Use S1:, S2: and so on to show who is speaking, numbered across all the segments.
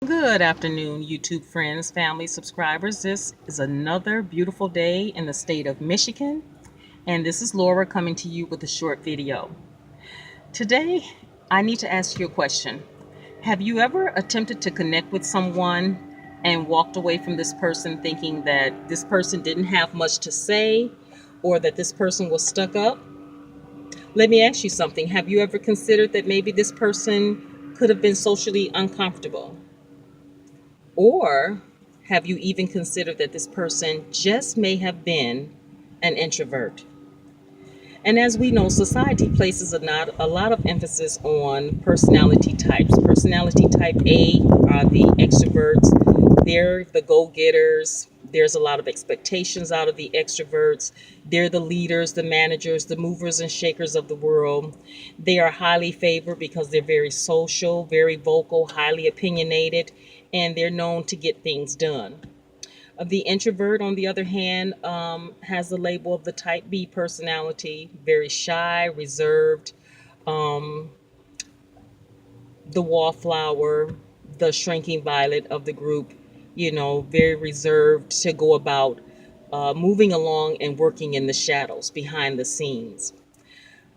S1: Good afternoon, YouTube friends, family, subscribers. This is another beautiful day in the state of Michigan, and this is Laura coming to you with a short video. Today, I need to ask you a question. Have you ever attempted to connect with someone and walked away from this person thinking that this person didn't have much to say or that this person was stuck up? Let me ask you something. Have you ever considered that maybe this person could have been socially uncomfortable? Or have you even considered that this person just may have been an introvert? And as we know, society places a lot of emphasis on personality types. Personality type A are the extroverts, they're the go getters. There's a lot of expectations out of the extroverts. They're the leaders, the managers, the movers and shakers of the world. They are highly favored because they're very social, very vocal, highly opinionated, and they're known to get things done. The introvert, on the other hand, has the label of the type B personality, very shy, reserved, um, the wallflower, the shrinking violet of the group, very reserved to go about moving along and working in the shadows behind the scenes.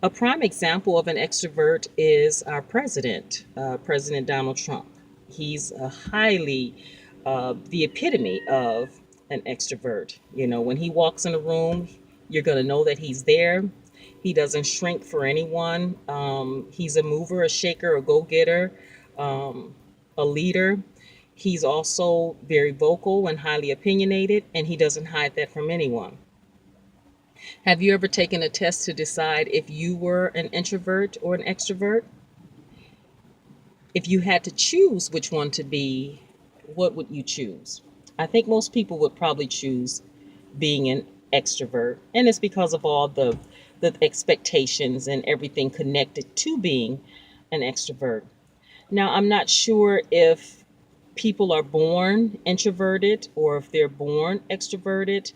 S1: A prime example of an extrovert is our president, President Donald Trump. He's a highly the epitome of an extrovert. When he walks in a room, you're going to know that he's there. He doesn't shrink for anyone. He's a mover, a shaker, a go getter, um, a leader. He's also very vocal and highly opinionated, and he doesn't hide that from anyone. Have you ever taken a test to decide if you were an introvert or an extrovert? If you had to choose which one to be, what would you choose? I think most people would probably choose being an extrovert, and it's because of all the expectations and everything connected to being an extrovert. Now, I'm not sure if people are born introverted or if they're born extroverted.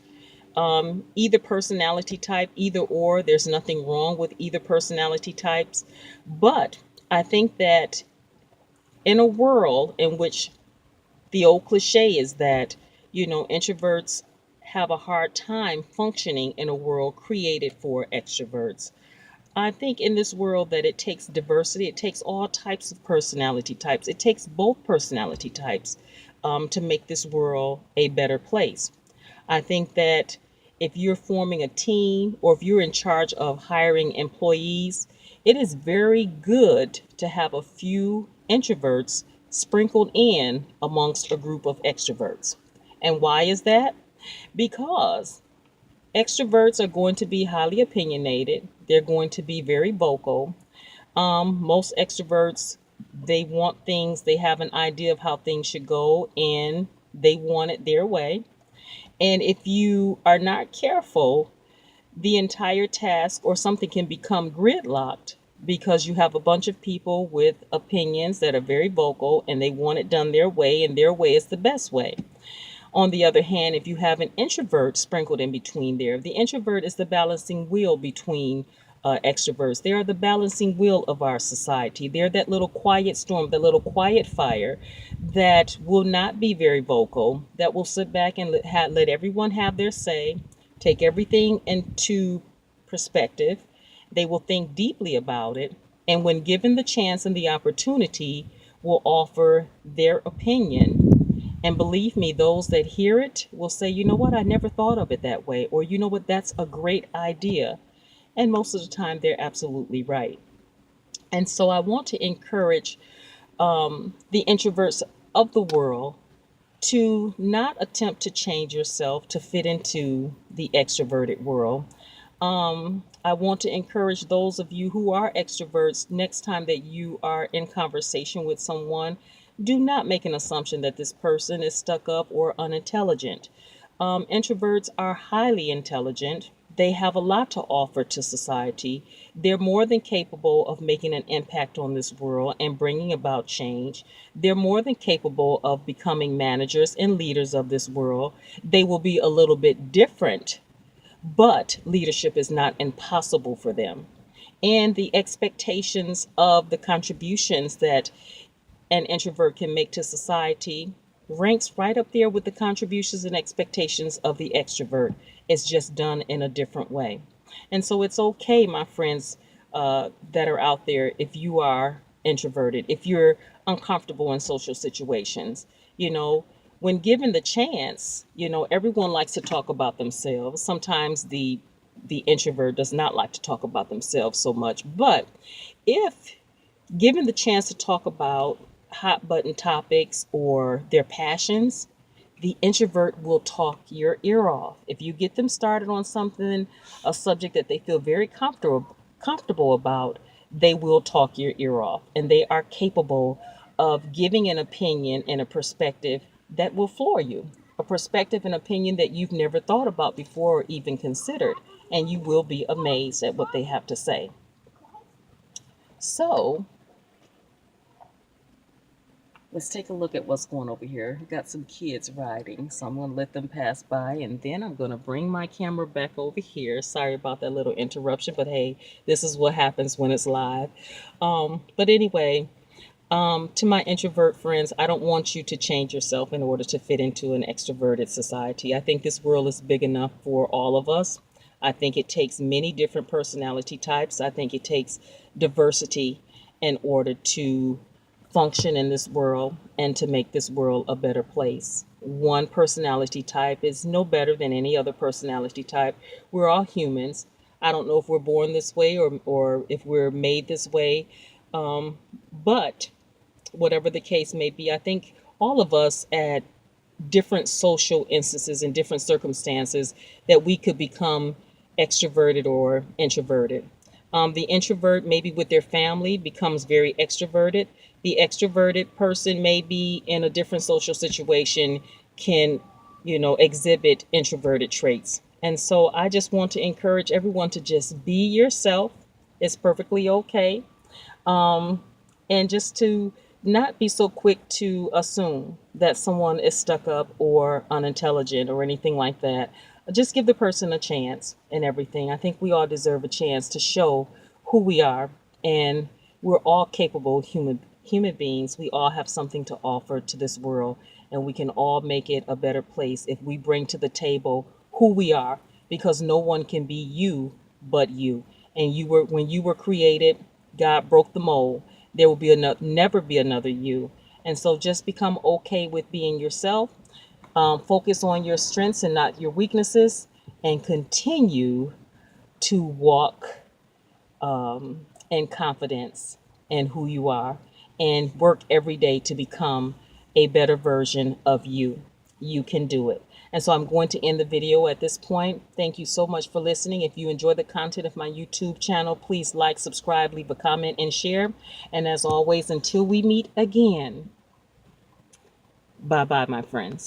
S1: Either personality type, either or, there's nothing wrong with either personality types. But I think that in a world in which the old cliche is that, introverts have a hard time functioning in a world created for extroverts. I think in this world that it takes diversity, it takes all types of personality types, it takes both personality types to make this world a better place. I think that if you're forming a team or if you're in charge of hiring employees, it is very good to have a few introverts sprinkled in amongst a group of extroverts. And why is that? Because extroverts are going to be highly opinionated, they're going to be very vocal. Most extroverts, they want things, they have an idea of how things should go, and they want it their way. And if you are not careful, the entire task or something can become gridlocked because you have a bunch of people with opinions that are very vocal and they want it done their way, and their way is the best way. On the other hand, if you have an introvert sprinkled in between there, the introvert is the balancing wheel between extroverts. They are the balancing wheel of our society. They're that little quiet storm, that little quiet fire that will not be very vocal, that will sit back and let everyone have their say, take everything into perspective. They will think deeply about it, and when given the chance and the opportunity, will offer their opinion. And believe me, those that hear it will say, you know what, I never thought of it that way. Or, you know what, that's a great idea. And most of the time, they're absolutely right. And so I want to encourage the introverts of the world to not attempt to change yourself to fit into the extroverted world. I want to encourage those of you who are extroverts, next time that you are in conversation with someone, do not make an assumption that this person is stuck up or unintelligent. Introverts are highly intelligent. They have a lot to offer to society. They're more than capable of making an impact on this world and bringing about change. They're more than capable of becoming managers and leaders of this world. They will be a little bit different, but leadership is not impossible for them. And the expectations of the contributions that an introvert can make to society ranks right up there with the contributions and expectations of the extrovert. It's just done in a different way. And so it's okay, my friends that are out there, if you are introverted, if you're uncomfortable in social situations, you know, when given the chance, everyone likes to talk about themselves. Sometimes the introvert does not like to talk about themselves so much, but if given the chance to talk about hot button topics or their passions, the introvert will talk your ear off. If you get them started on something, a subject that they feel very comfortable about, they will talk your ear off. And they are capable of giving an opinion and a perspective that will floor you. A perspective and opinion that you've never thought about before or even considered. And you will be amazed at what they have to say. So, let's take a look at what's going over here. We've got some kids riding, so I'm going to let them pass by, and then I'm going to bring my camera back over here. Sorry about that little interruption, but hey, this is what happens when it's live. But anyway, to my introvert friends, I don't want you to change yourself in order to fit into an extroverted society. I think this world is big enough for all of us. I think it takes many different personality types. I think it takes diversity in order to function in this world and to make this world a better place. One personality type is no better than any other personality type. We're all humans. I don't know if we're born this way or if we're made this way. But whatever the case may be, I think all of us at different social instances and different circumstances that we could become extroverted or introverted. The introvert, maybe with their family, becomes very extroverted. The extroverted person, maybe in a different social situation, can, exhibit introverted traits. And so I just want to encourage everyone to just be yourself. It's perfectly okay. And just to not be so quick to assume that someone is stuck up or unintelligent or anything like that. Just give the person a chance and everything. I think we all deserve a chance to show who we are, and we're all capable human beings. We all have something to offer to this world, and we can all make it a better place if we bring to the table who we are, because no one can be you but you. And when you were created, God broke the mold. There will be never be another you. And so just become okay with being yourself. Focus on your strengths and not your weaknesses, and continue to walk in confidence in who you are, and work every day to become a better version of you. You can do it. And so I'm going to end the video at this point. Thank you so much for listening. If you enjoy the content of my YouTube channel, please like, subscribe, leave a comment, and share. And as always, until we meet again, bye-bye, my friends.